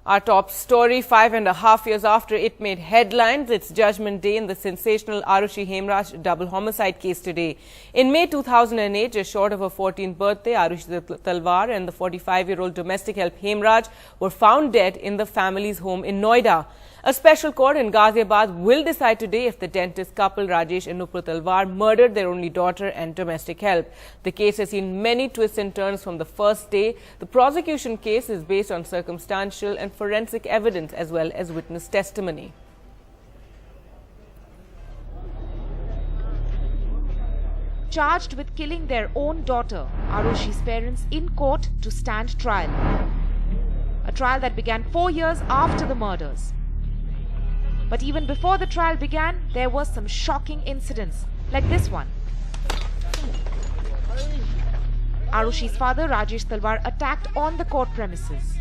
Our top story, 5.5 years after it made headlines, it's judgment day in the sensational Aarushi Hemraj double homicide case today. In May 2008, just short of her 14th birthday, Aarushi Talwar and the 45-year-old domestic help Hemraj were found dead in the family's home in Noida. A special court in Ghaziabad will decide today if the dentist couple Rajesh and Nupur Talwar murdered their only daughter and domestic help. The case has seen many twists and turns from the first day. The prosecution case is based on circumstantial and forensic evidence as well as witness testimony. Charged with killing their own daughter, Aarushi's parents in court to stand trial. A trial that began 4 years after the murders. But even before the trial began, there were some shocking incidents, like this one. Aarushi's father, Rajesh Talwar, attacked on the court premises.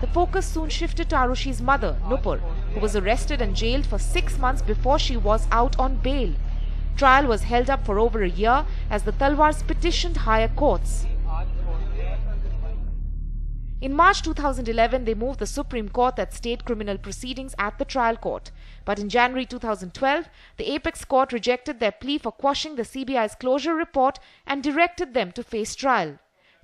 The focus soon shifted to Aarushi's mother, Nupur, who was arrested and jailed for 6 months before she was out on bail. Trial was held up for over a year as the Talwars petitioned higher courts. In March 2011, they moved the Supreme Court that stayed criminal proceedings at the trial court. But in January 2012, the Apex Court rejected their plea for quashing the CBI's closure report and directed them to face trial.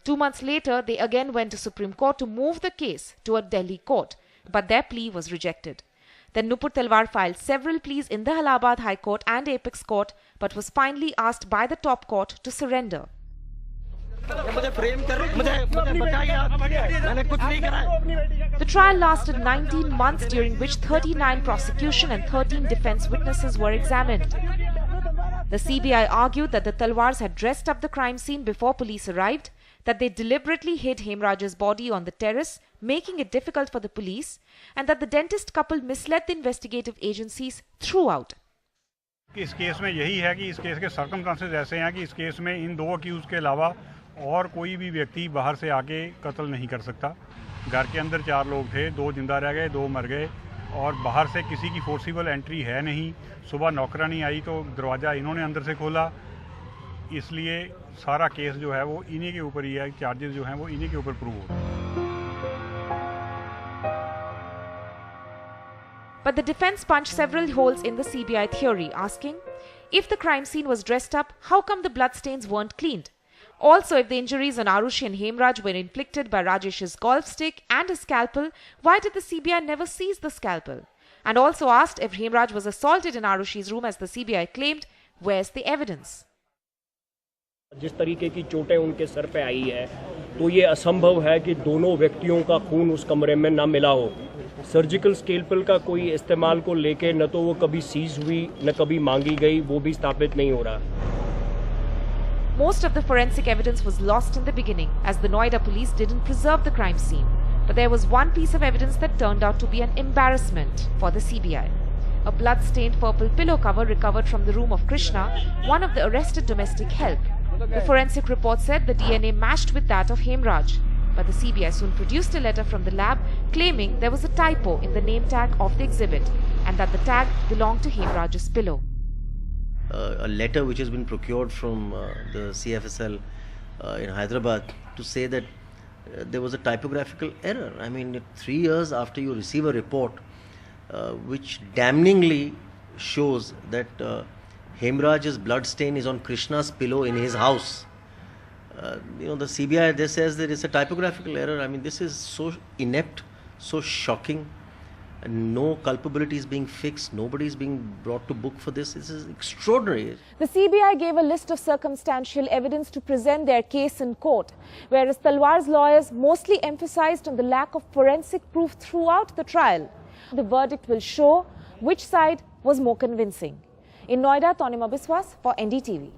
2 months later, they again went to Supreme Court to move the case to a Delhi court, but their plea was rejected. Then Nupur Talwar filed several pleas in the Allahabad High Court and Apex Court, but was finally asked by the top court to surrender. The trial lasted 19 months, during which 39 prosecution and 13 defense witnesses were examined. The CBI argued that the Talwars had dressed up the crime scene before police arrived, that they deliberately hid Hemraj's body on the terrace, making it difficult for the police, and that the dentist couple misled the investigative agencies throughout. इस case में यही है कि इस case के circumstances ऐसे हैं कि इस केस में इन दो अक्यूज के अलावा और कोई भी व्यक्ति बाहर से आके कत्ल नहीं कर सकता। घर के अंदर 4 लोग थे, 2 जिंदा रह गए, 2 मर गए और बाहर से किसी की फोर्सिबल एंट्री है नहीं। सुबह नौकरानी आई तो दरवाज़ा इन्होंने अंदर से खोला, इसलिए सारा केस जो है वो इन्हीं के ऊपर ही है, चार्जेस जो हैं वो इन्हीं के ऊपर प्रूव हो रहे हैं। But the defense punched several holes in the CBI theory, asking, if the crime scene was dressed up, how come the bloodstains weren't cleaned? Also, if the injuries on Aarushi and Hemraj were inflicted by Rajesh's golf stick and a scalpel, why did the CBI never seize the scalpel? And also asked, if Hemraj was assaulted in Aarushi's room as the CBI claimed, where's the evidence? जिस तरीके की चोटें उनके sir पे आई है, तो ये असंभव है कि दोनों व्यक्तियों का खून उस कमरे में न मिला हो। सर्जिकल स्केलपेल का कोई इस्तेमाल को लेके न तो वो कभी सीज हुई न कभी मांगी गई, वो भी स्थापित नहीं हो रहा। Most of the forensic evidence was lost in the beginning, as the Noida police didn't preserve the crime scene. But there was one piece of evidence that turned out to be an embarrassment for the CBI. A blood-stained purple pillow cover recovered from the room of Krishna, one of the arrested domestic help. The forensic report said the DNA matched with that of Hemraj. But the CBI soon produced a letter from the lab claiming there was a typo in the name tag of the exhibit and that the tag belonged to Hemraj's pillow. A letter which has been procured from the CFSL in Hyderabad to say that there was a typographical error. I mean, 3 years after you receive a report which damningly shows that Hemraj's blood stain is on Krishna's pillow in his house. The CBI, they says there is a typographical error. I mean, this is so inept, so shocking. And no culpability is being fixed. Nobody is being brought to book for this. This is extraordinary. The CBI gave a list of circumstantial evidence to present their case in court, whereas Talwar's lawyers mostly emphasized on the lack of forensic proof throughout the trial. The verdict will show which side was more convincing. In Noida, Tanima Biswas for NDTV.